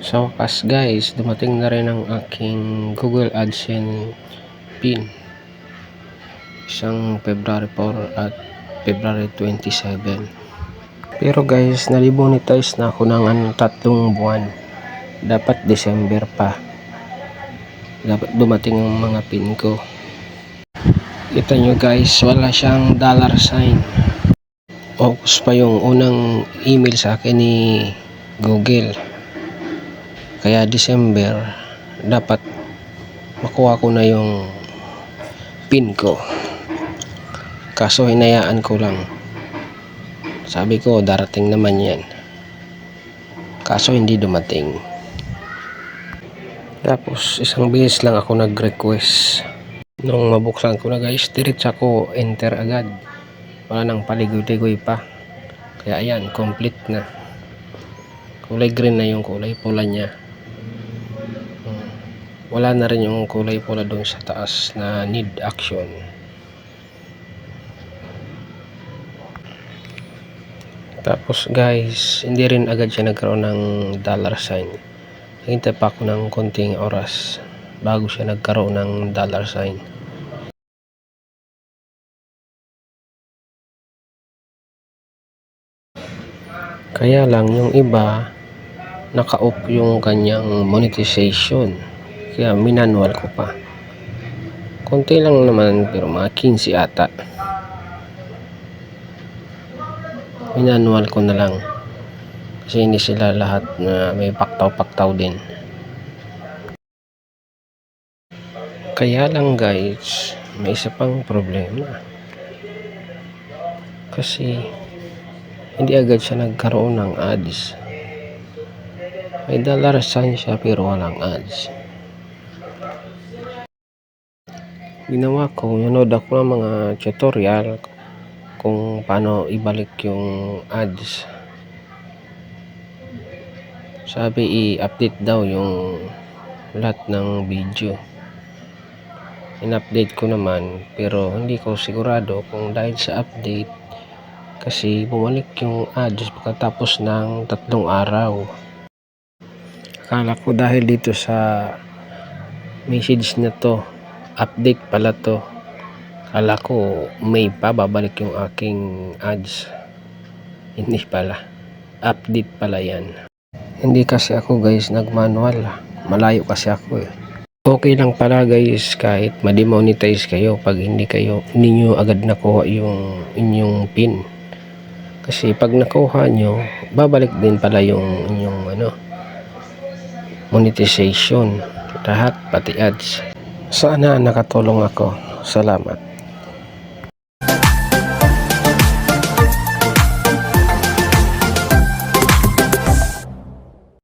Sa wakas guys, dumating na rin ang aking Google AdSense PIN. Isang February 4 at February 27. Pero guys, nalimonetize na ako ng 3 buwan. Dapat December pa. Dapat dumating ang mga PIN ko. Kita nyo guys, wala siyang $sign. August pa yung unang email sa akin ni Google. Kaya December, dapat makuha ko na yung PIN ko. Kaso hinayaan ko lang. Sabi ko, darating naman yan. Kaso hindi dumating. Tapos, isang beses lang ako nag-request. Nung mabuksan ko na guys, diretso ako enter agad. Wala nang paligoy-ligoy pa. Kaya ayan, complete na. Kulay green na yung kulay pula niya. Wala na rin yung kulay pula doon sa taas na need action. Tapos guys, hindi rin agad siya nagkaroon ng $sign. Hintay pa ako ng konting oras bago siya nagkaroon ng $sign. Kaya lang yung iba naka-off yung kanyang monetization. Kaya minanual ko pa. Konti lang naman pero mga 15 ata. Minanual ko na lang. Kasi hindi sila lahat na may paktaw-paktaw din. Kaya lang guys, may isa pang problema. Kasi hindi agad siya nagkaroon ng ads. May $sign siya pero walang ads. Ginawa ko, nanood ako ng mga tutorial kung paano ibalik yung ads. Sabi i-update daw yung lahat ng video. In-update ko naman pero hindi ko sigurado kung dahil sa update kasi bumalik yung ads pagkatapos ng 3 araw. Akala ko dahil dito sa message na to, update pala to. Akala ko may pa babalik yung aking ads. Hindi pala. Update pala yan. Hindi kasi ako guys nag-manual. Malayo kasi ako eh. Okay lang pala guys kahit ma-demonetize kayo pag hindi nyo agad nakuha yung inyong PIN. Kasi pag nakuha nyo, babalik din pala yung inyong monetization. Lahat pati ads. Sana nakatulong ako. Salamat.